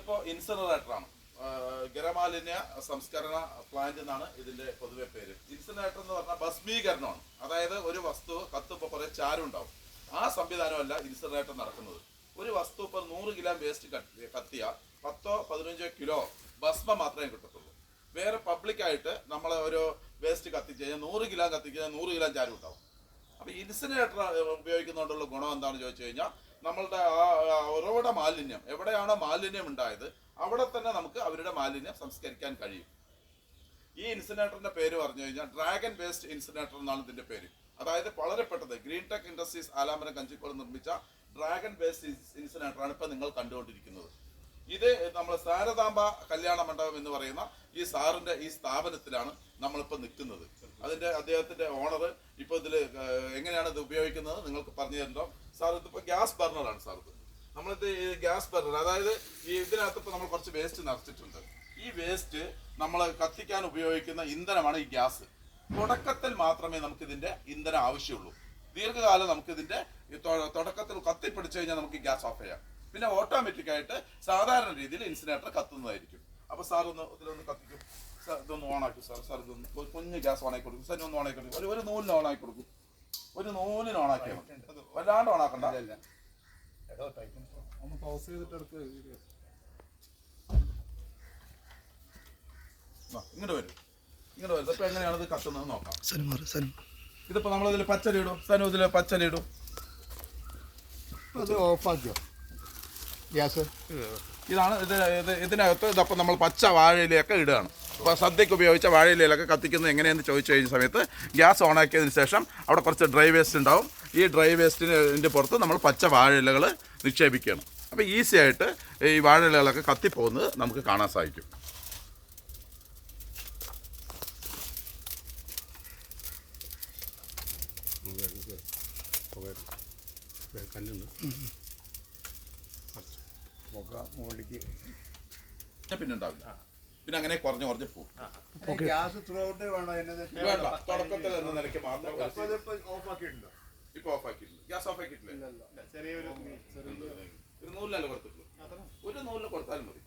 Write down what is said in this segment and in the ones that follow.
ഇതിപ്പോ ഇൻസിനറേറ്ററാണ്. ഖരമാലിന്യ സംസ്കരണ പ്ലാന്റ് എന്നാണ് ഇതിന്റെ പൊതുവെ പേര്. ഇൻസിനറേറ്റർ എന്ന് പറഞ്ഞാൽ ഭസ്മീകരണമാണ്. അതായത് ഒരു വസ്തു കത്തുമ്പോൾ കുറെ ചാരുണ്ടാവും. ആ സംവിധാനമല്ല ഇൻസിനറേറ്റർ നടക്കുന്നത്. ഒരു വസ്തു ഇപ്പോൾ 100 കിലോ വേസ്റ്റ് കത്തിയാൽ 10-15 കിലോ ഭസ്മം മാത്രമേ കിട്ടത്തുള്ളൂ. വേറെ പബ്ലിക്കായിട്ട് നമ്മൾ ഒരു വേസ്റ്റ് കത്തിച്ച് കഴിഞ്ഞാൽ 100 കിലോ കത്തിച്ചാൽ 100 കിലോ ചാരം ഉണ്ടാവും. അപ്പോൾ ഇൻസിനറേറ്റർ ഉപയോഗിക്കുന്നതുകൊണ്ടുള്ള ഗുണം എന്താണെന്ന് ചോദിച്ചു കഴിഞ്ഞാൽ നമ്മളുടെ ഉറവിട മാലിന്യം എവിടെയാണോ മാലിന്യം ഉണ്ടായത് അവിടെ തന്നെ നമുക്ക് അവരുടെ മാലിന്യം സംസ്കരിക്കാൻ കഴിയും. ഈ ഇൻസിനറേറ്ററിന്റെ പേര് പറഞ്ഞു കഴിഞ്ഞാൽ ഡ്രാഗൺ വേസ്റ്റ് ഇൻസിനറേറ്റർ എന്നാണ് ഇതിന്റെ പേര്. അതായത് വളരെ പെട്ടത് green tech industries Alamaram Kanjikode നിർമ്മിച്ച ഡ്രാഗൺ വേസ്റ്റ് ഇൻസിനറേറ്ററാണ് ഇപ്പൊ നിങ്ങൾ കണ്ടുകൊണ്ടിരിക്കുന്നത്. ഇത് നമ്മൾ സാരതാംബ കല്യാണ മണ്ഡപം എന്ന് പറയുന്ന ഈ സാറിന്റെ ഈ സ്ഥാപനത്തിലാണ് നമ്മളിപ്പോൾ നിൽക്കുന്നത്. അതിന്റെ അദ്ദേഹത്തിന്റെ ഓണർ ഇപ്പോൾ ഇതിൽ എങ്ങനെയാണ് ഇത് ഉപയോഗിക്കുന്നത് നിങ്ങൾക്ക് പറഞ്ഞു തരുന്നുണ്ടോ? സാർ ഇതിപ്പോൾ ഗ്യാസ് ബർണറാണ്. സാർ ഇത് നമ്മളിത് ഈ ഗ്യാസ് ബർണർ, അതായത് ഈ ഇതിനകത്ത് ഇപ്പോൾ നമ്മൾ കുറച്ച് വേസ്റ്റ് നിറച്ചിട്ടുണ്ട്. ഈ വേസ്റ്റ് നമ്മൾ കത്തിക്കാൻ ഉപയോഗിക്കുന്ന ഇന്ധനമാണ് ഈ ഗ്യാസ്. തുടക്കത്തിൽ മാത്രമേ നമുക്ക് ഇതിന്റെ ഇന്ധനം ആവശ്യമുള്ളൂ. ദീർഘകാലം നമുക്ക് ഇതിന്റെ തുടക്കത്തിൽ കത്തിപ്പിടിച്ചു കഴിഞ്ഞാൽ നമുക്ക് ഗ്യാസ് ഓഫ് ചെയ്യാം. പിന്നെ ഓട്ടോമാറ്റിക് ആയിട്ട് സാധാരണ രീതിയിൽ ഇൻസിനറേറ്റർ കത്തുന്നതായിരിക്കും. അപ്പൊ സാർ ഇതിലൊന്ന് കത്തിക്കും. ഇതൊന്ന് ഓണാക്കും സാർ. സാർ ഇതൊന്ന് കുഞ്ഞ് ഗ്യാസ് ഓണാക്കി കൊടുക്കും. സാർ ഒന്ന് ഓണാക്കി കൊടുക്കും. ഒരു നൂലിന് ഓണാക്കി കൊടുക്കും. ഒരു നൂലിന് ഓണാക്കിയാൽ വല്ലാണ്ട് ഓണാക്കണ്ട. ഒന്ന് പൗസ് ചെയ്തിട്ട് എടുത്ത് ഇങ്ങോട്ട് വരും. ഇപ്പൊ എങ്ങനെയാണ് ഇത് കത്തുന്നത് നോക്കാം. ഇതിപ്പോ നമ്മളിതിൽ പച്ചരി ഇടും. സനു ഇതിൽ പച്ചരി ഇടും. അത് ഓഫാക്കിയോ ഗ്യാസ്? ഇതാണ് ഇതിനകത്ത് ഇതപ്പോൾ നമ്മൾ പച്ച വാഴയിലയൊക്കെ ഇടുകയാണ്. അപ്പോൾ സദ്യക്ക് ഉപയോഗിച്ച വാഴയിലൊക്കെ കത്തിക്കുന്നത് എങ്ങനെയെന്ന് ചോദിച്ചു കഴിഞ്ഞ സമയത്ത് ഗ്യാസ് ഓണാക്കിയതിന് ശേഷം അവിടെ കുറച്ച് ഡ്രൈ വേസ്റ്റ് ഉണ്ടാവും. ഈ ഡ്രൈ വേസ്റ്റിൻ്റെ പുറത്ത് നമ്മൾ പച്ച വാഴയിലകൾ നിക്ഷേപിക്കുകയാണ്. അപ്പോൾ ഈസി ആയിട്ട് ഈ വാഴയിലകളൊക്കെ കത്തിപ്പോകുന്നത് നമുക്ക് കാണാൻ സാധിക്കും. പിന്നെ ഉണ്ടാവില്ല. പിന്നെ അങ്ങനെ കുറഞ്ഞ് പോകും. തുടക്കത്തിൽ എന്ന നിലയ്ക്ക് മാത്രം ഇപ്പൊ ഓഫ് ആക്കിയിട്ടുണ്ട്. ഗ്യാസ് ഓഫ് ആക്കിയിട്ടില്ല. ഒരു നൂലിലല്ല കൊടുത്തിട്ടുള്ളൂ. ഒരു നൂലിൽ കൊടുത്താലും മതി.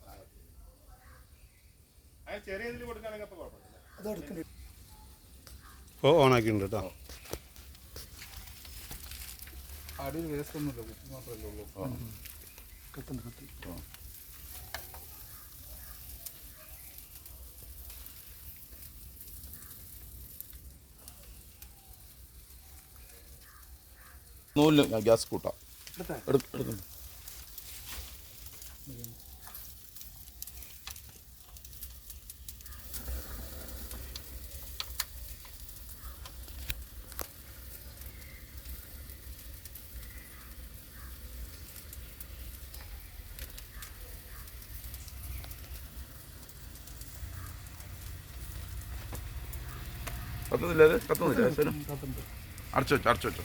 ഓണാക്കിയിട്ടുണ്ട് കേട്ടോ. അടിയിൽ വേസ്റ്റ് ഒന്നുമില്ല, കുപ്പി മാത്രമല്ലേ ഉള്ളൂ. നൂലിൽ ഗ്യാസ് കൂട്ടാം. എടുക്കുന്നു. കത്തുന്നില്ല. അത് കത്തുന്നില്ല. അടച്ചു വെച്ചോ.